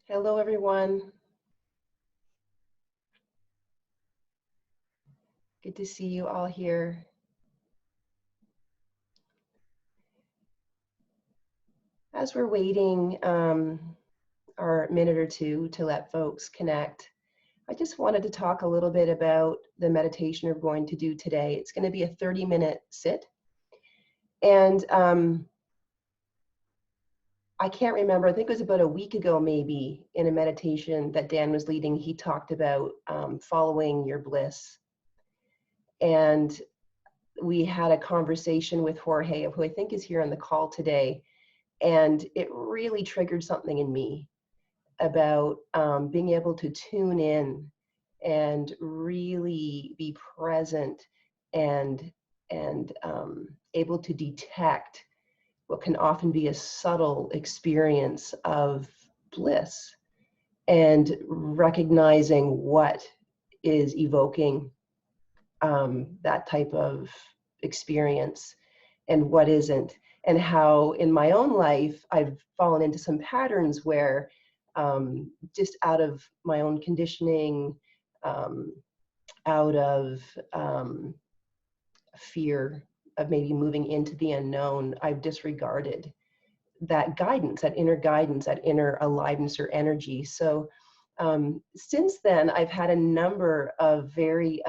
Hello, everyone. Good to see you all here. As we're waiting our minute or two to let folks connect, I just wanted to talk a little bit about the meditation we're going to do today. It's going to be a 30-minute sit. And I can't remember, I think it was about a week ago maybe, in a meditation that Dan was leading, he talked about following your bliss. And we had a conversation with Jorge, who I think is here on the call today, and it really triggered something in me about being able to tune in and really be present and able to detect what can often be a subtle experience of bliss, and recognizing what is evoking that type of experience and what isn't, and how in my own life I've fallen into some patterns where just out of my own conditioning, out of fear of maybe moving into the unknown, I've disregarded that guidance, that inner aliveness or energy. So since then, I've had a number of very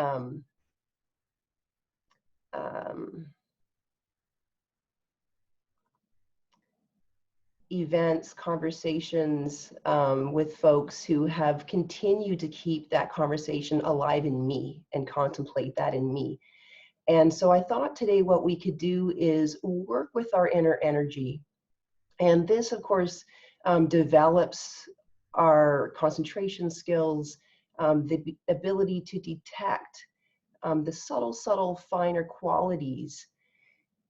events, conversations with folks who have continued to keep that conversation alive in me and contemplate that in me. And so I thought today what we could do is work with our inner energy. And this, of course, develops our concentration skills, the ability to detect the subtle, finer qualities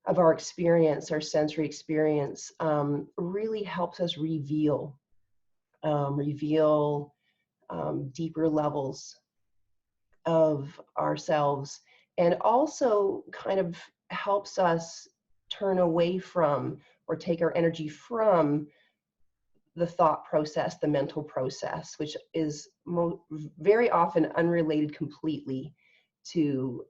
of our experience, our sensory experience, really helps us reveal deeper levels of ourselves, and also kind of helps us turn away from or take our energy from the thought process, the mental process, which is very often unrelated completely to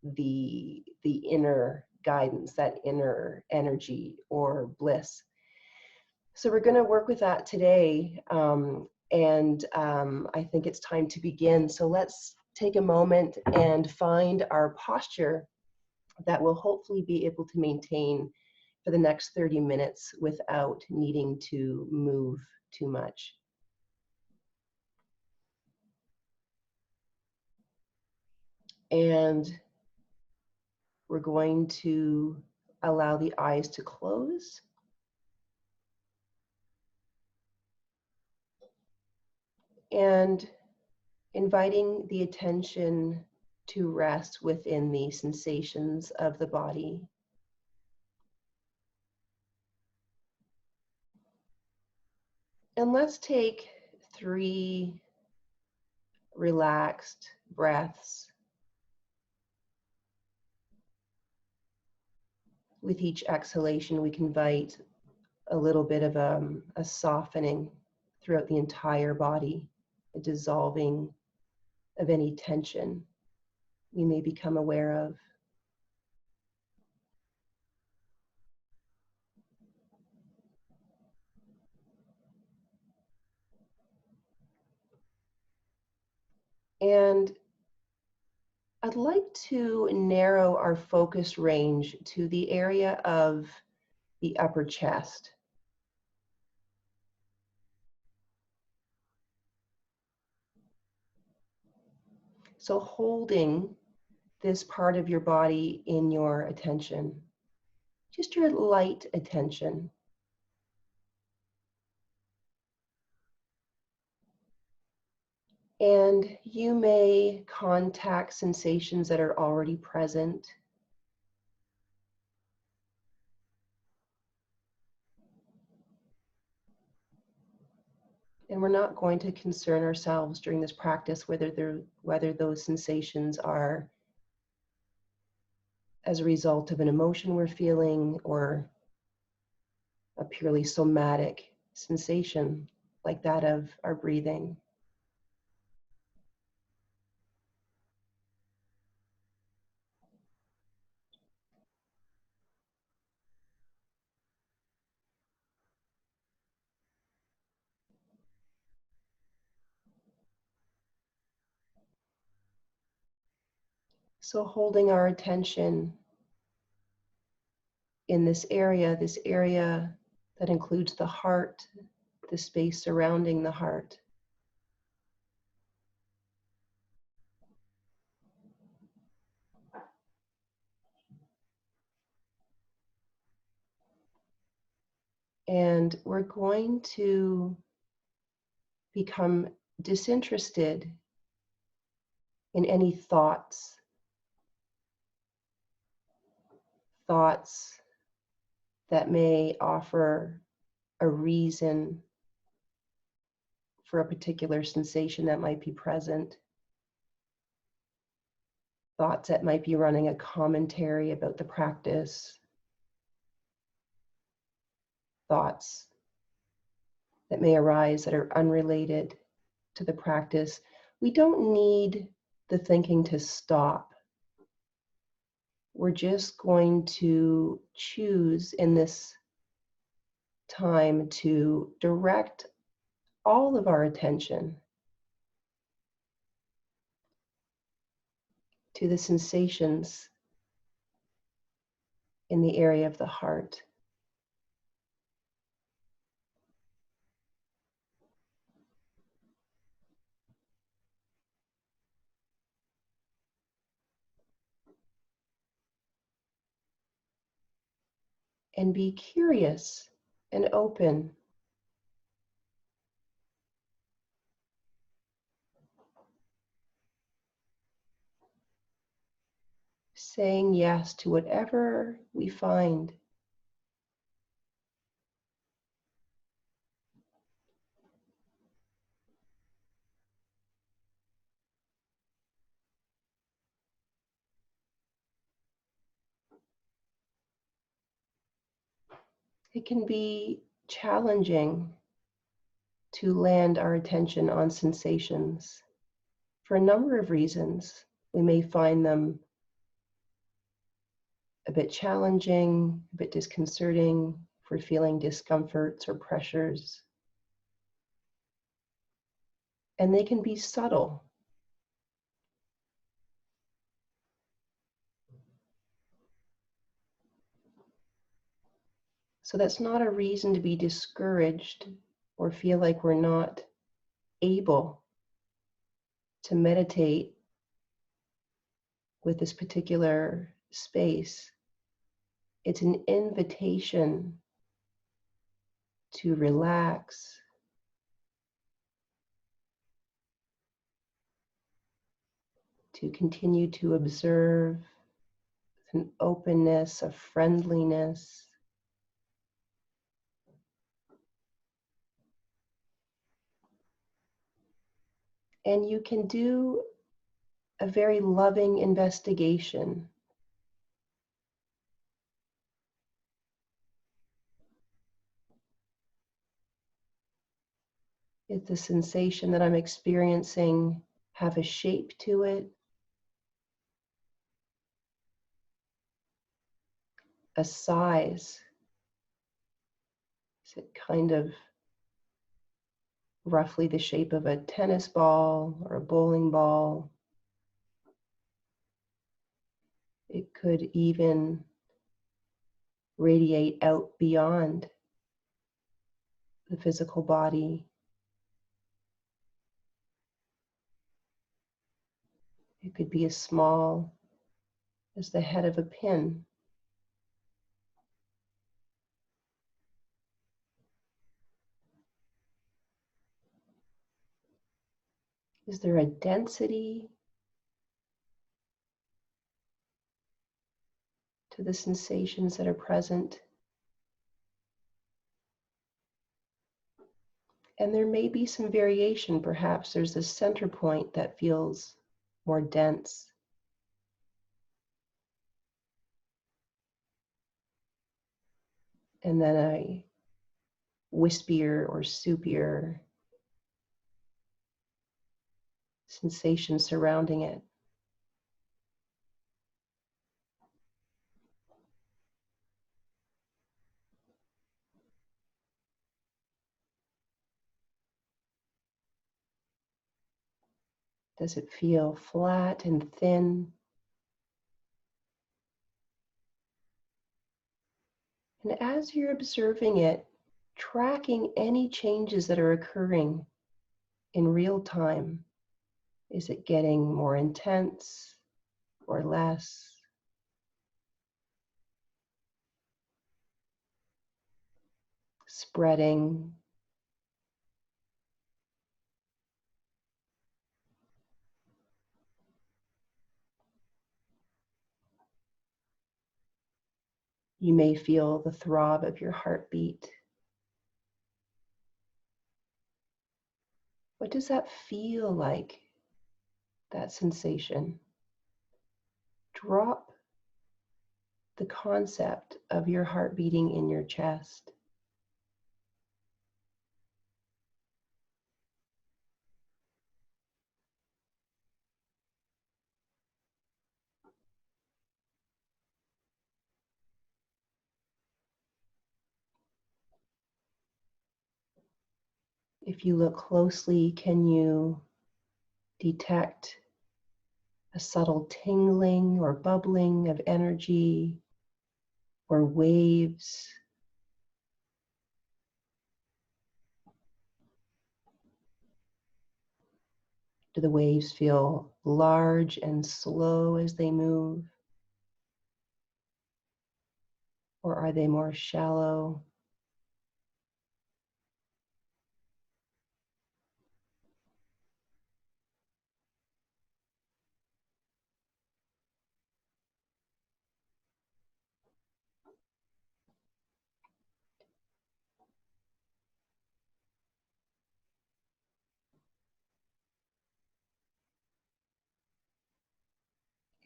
the inner guidance, that inner energy or bliss. So we're going to work with that today, and I think it's time to begin. So let's take a moment and find our posture that will hopefully be able to maintain for the next 30 minutes without needing to move too much. And we're going to allow the eyes to close. And inviting the attention to rest within the sensations of the body. And let's take 3 relaxed breaths. With each exhalation, we can invite a little bit of a softening throughout the entire body, a dissolving of any tension we may become aware of. And I'd like to narrow our focus range to the area of the upper chest. So holding this part of your body in your attention, just your light attention. And you may contact sensations that are already present. And we're not going to concern ourselves during this practice whether those sensations are as a result of an emotion we're feeling or a purely somatic sensation. like that of our breathing. So holding our attention in this area that includes the heart, the space surrounding the heart. And we're going to become disinterested in any thoughts that may offer a reason for a particular sensation that might be present, thoughts that might be running a commentary about the practice, thoughts that may arise that are unrelated to the practice. We don't need the thinking to stop. We're just going to choose in this time to direct all of our attention to the sensations in the area of the heart. And be curious and open. Saying yes to whatever we find. It can be challenging to land our attention on sensations for a number of reasons. We may find them a bit challenging, a bit disconcerting, if we're feeling discomforts or pressures. And they can be subtle. So that's not a reason to be discouraged or feel like we're not able to meditate with this particular space. It's an invitation to relax, to continue to observe an openness, a friendliness. And you can do a very loving investigation. Is the sensation that I'm experiencing have a shape to it? A size? Is it kind of roughly the shape of a tennis ball or a bowling ball? It could even radiate out beyond the physical body. It could be as small as the head of a pin. Is there a density to the sensations that are present? And there may be some variation. Perhaps there's a center point that feels more dense. And then a wispier or soupier sensation surrounding it. Does it feel flat and thin? And as you're observing it, tracking any changes that are occurring in real time. Is it getting more intense or less? Spreading? You may feel the throb of your heartbeat. What does that feel like, that sensation? Drop the concept of your heart beating in your chest. If you look closely, can you detect a subtle tingling or bubbling of energy or waves? Do the waves feel large and slow as they move? Or are they more shallow?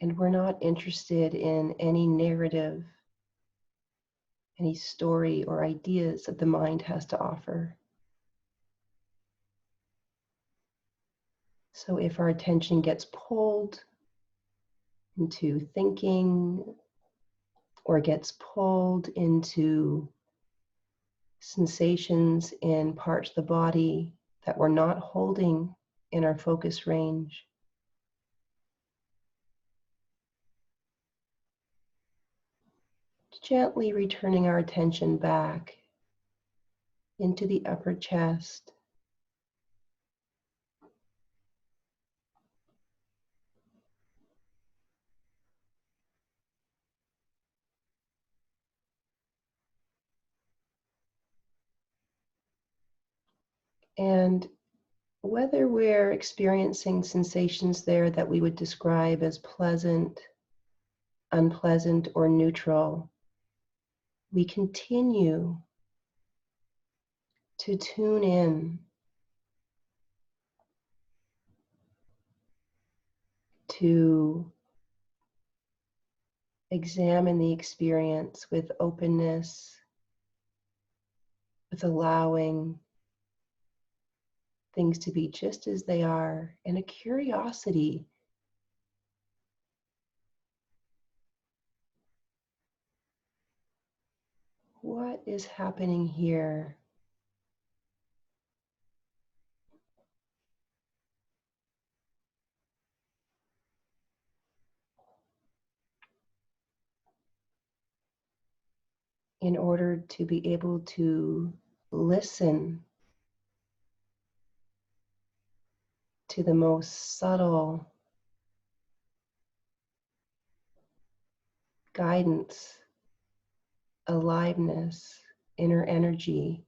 And we're not interested in any narrative, any story or ideas that the mind has to offer. So if our attention gets pulled into thinking or gets pulled into sensations in parts of the body that we're not holding in our focus range, gently returning our attention back into the upper chest, and whether we're experiencing sensations there that we would describe as pleasant, unpleasant, or neutral, we continue to tune in to examine the experience with openness, with allowing things to be just as they are, and a curiosity. What is happening here? In order to be able to listen to the most subtle guidance, aliveness, inner energy,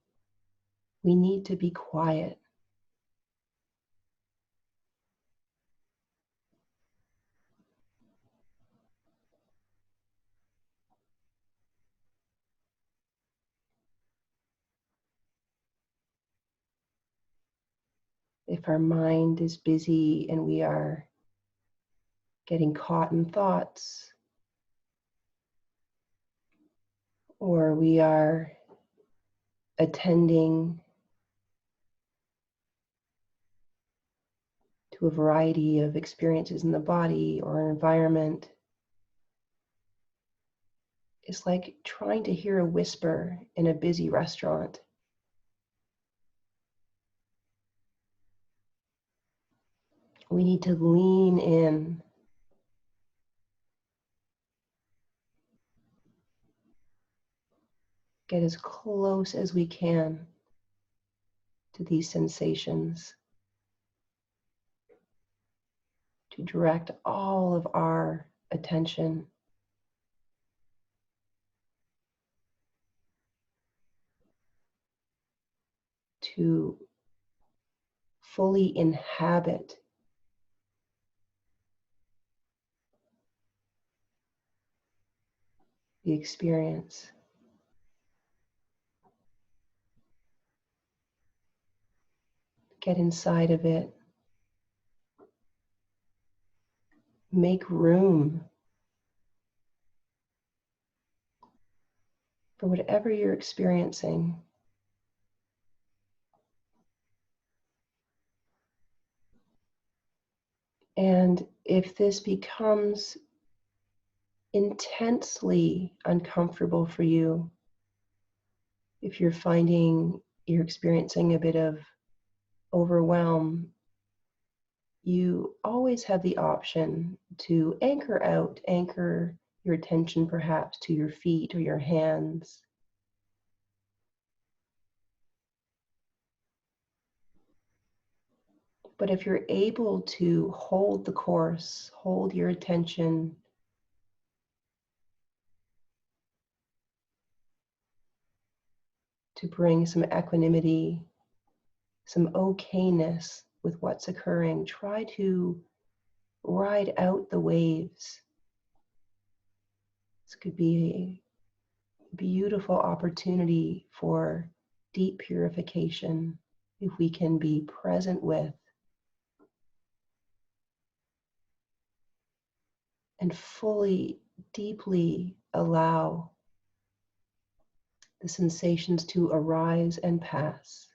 we need to be quiet. If our mind is busy and we are getting caught in thoughts, or we are attending to to a variety of experiences in the body or environment. It's like trying to hear a whisper in a busy restaurant. We need to lean in, get as close as we can to these sensations, to direct all of our attention to fully inhabit the experience. Get inside of it. Make room for whatever you're experiencing. And if this becomes intensely uncomfortable for you, if you're finding you're experiencing a bit of overwhelm, you always have the option to anchor out, anchor your attention perhaps to your feet or your hands. But if you're able to hold the course, hold your attention, to bring some equanimity, some okayness with what's occurring, try to ride out the waves. This could be a beautiful opportunity for deep purification if we can be present with and fully, deeply allow the sensations to arise and pass.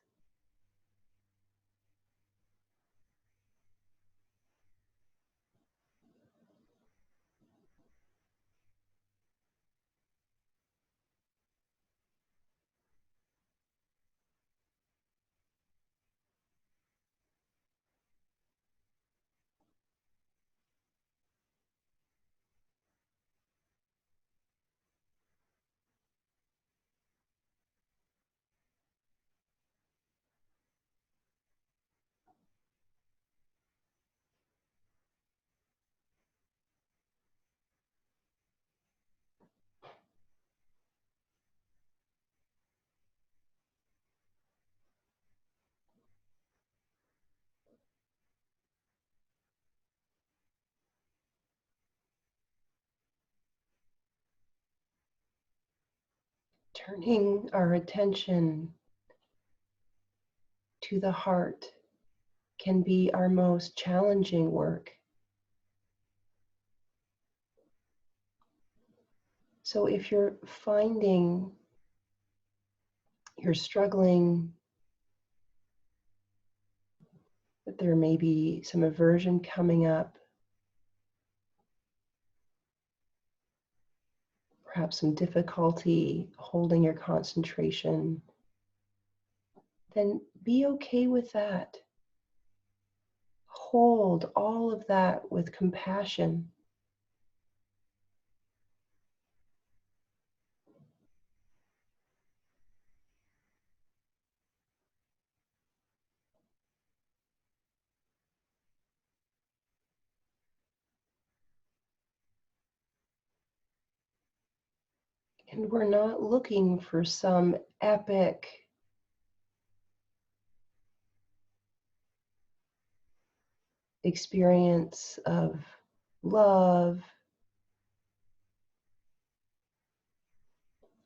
Turning our attention to the heart can be our most challenging work. So if you're finding you're struggling, that there may be some aversion coming up, perhaps some difficulty holding your concentration, then be okay with that. Hold all of that with compassion. And we're not looking for some epic experience of love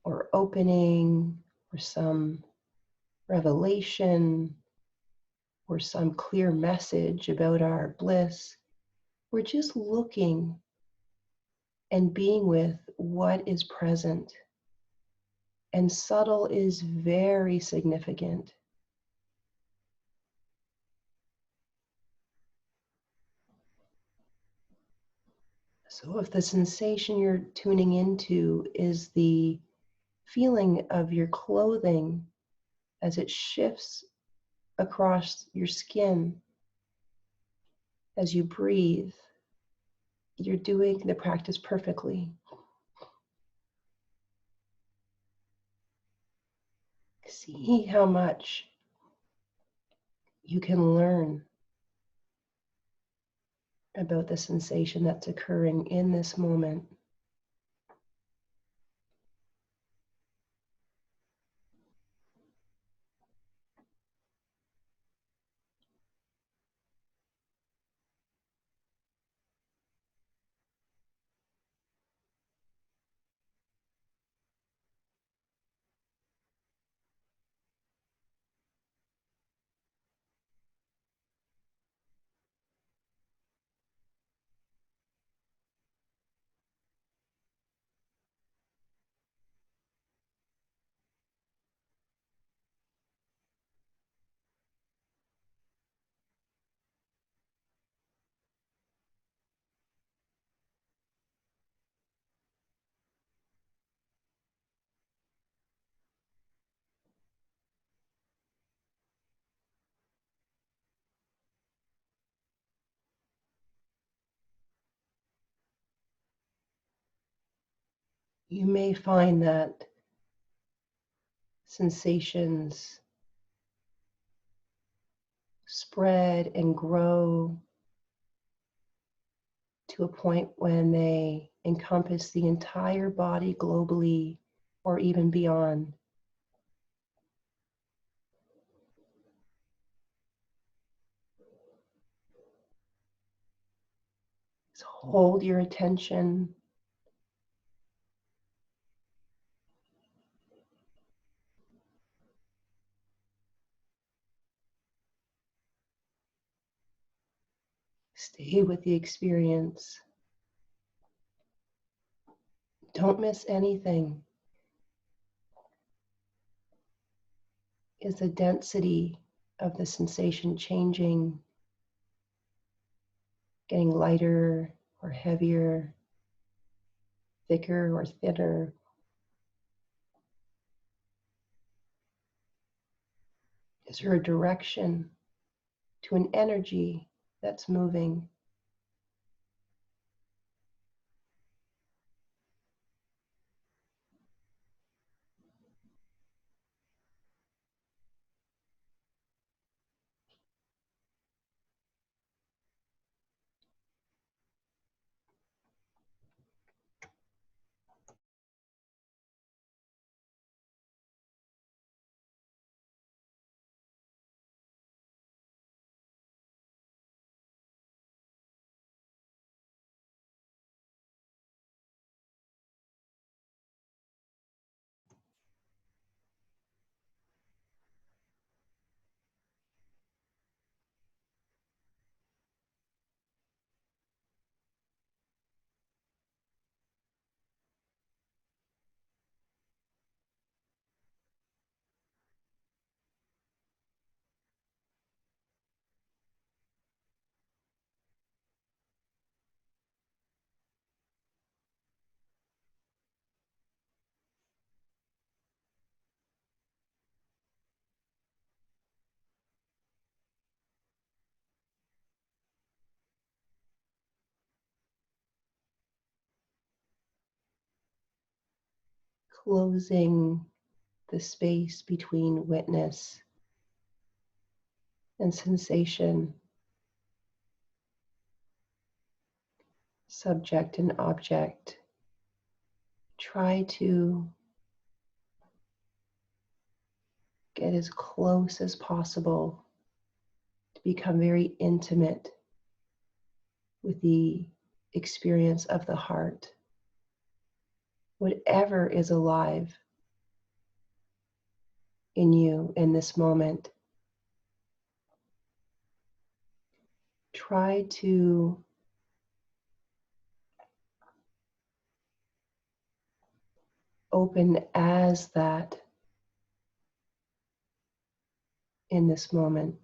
or opening or some revelation or some clear message about our bliss. We're just looking and being with what is present. And subtle is very significant. So if the sensation you're tuning into is the feeling of your clothing as it shifts across your skin as you breathe, you're doing the practice perfectly. See how much you can learn about the sensation that's occurring in this moment. You may find that sensations spread and grow to a point when they encompass the entire body globally or even beyond. So hold your attention. Stay with the experience. Don't miss anything. Is the density of the sensation changing, getting lighter or heavier, thicker or thinner? Is there a direction to an energy that's moving? Closing the space between witness and sensation, subject and object. Try to get as close as possible to become very intimate with the experience of the heart. Whatever is alive in you in this moment, try to open as that in this moment.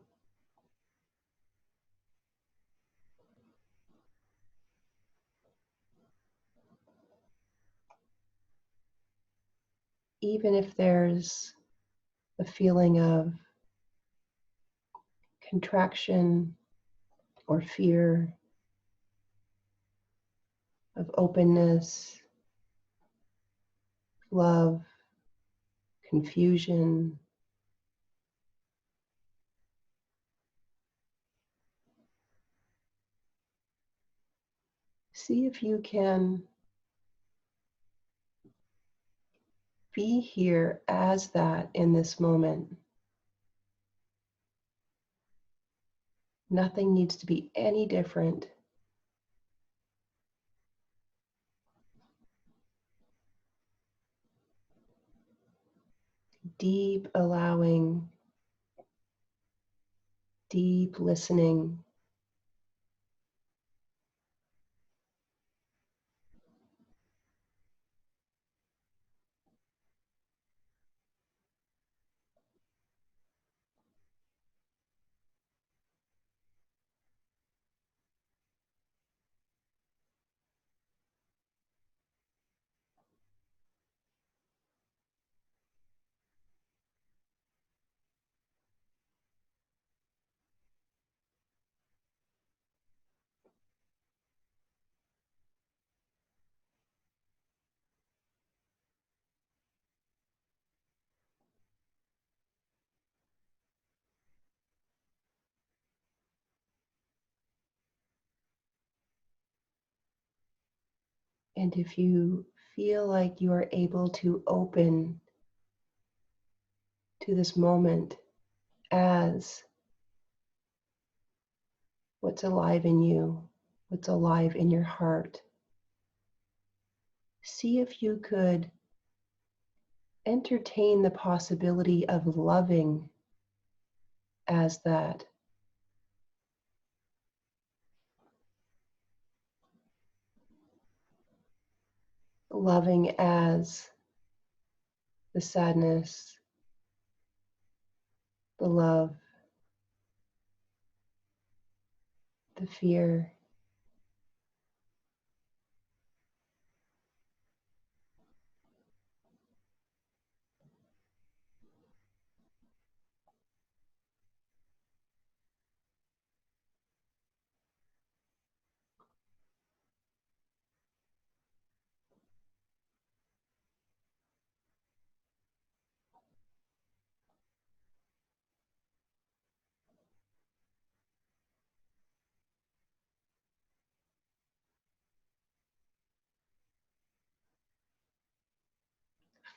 even if there's a feeling of contraction or fear, of openness, love, confusion, see if you can be here as that in this moment. Nothing needs to be any different. Deep allowing, deep listening. And if you feel like you are able to open to this moment as what's alive in you, what's alive in your heart, see if you could entertain the possibility of loving as that. Loving as the sadness, the love, the fear.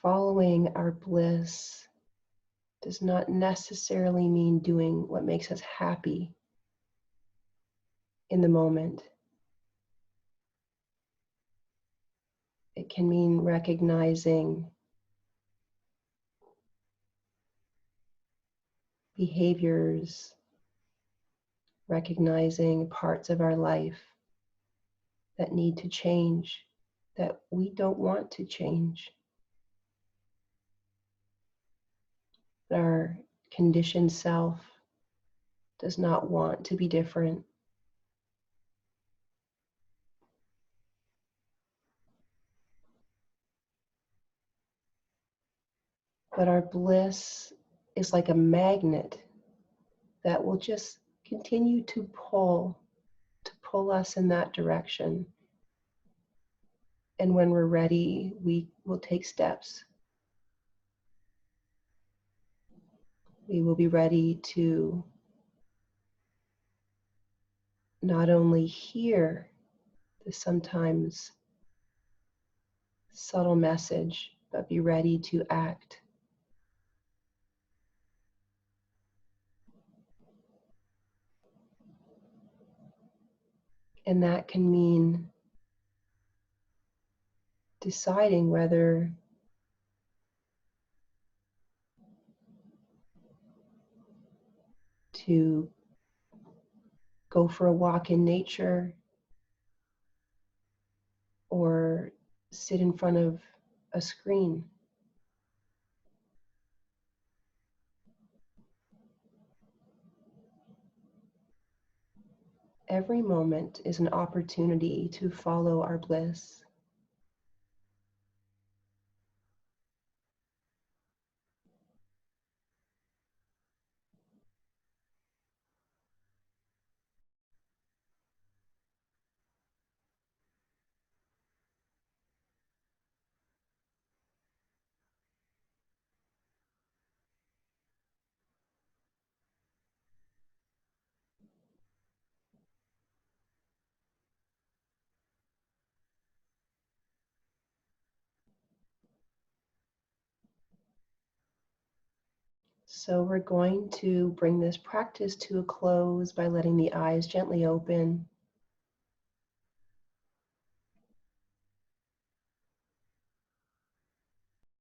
Following our bliss does not necessarily mean doing what makes us happy in the moment. It can mean recognizing behaviors, recognizing parts of our life that need to change, that we don't want to change. Our conditioned self does not want to be different. But our bliss is like a magnet that will just continue to pull us in that direction. And when we're ready, we will take steps. We will be ready to not only hear the sometimes subtle message, but be ready to act. And that can mean deciding whether to go for a walk in nature or sit in front of a screen. Every moment is an opportunity to follow our bliss. So we're going to bring this practice to a close by letting the eyes gently open.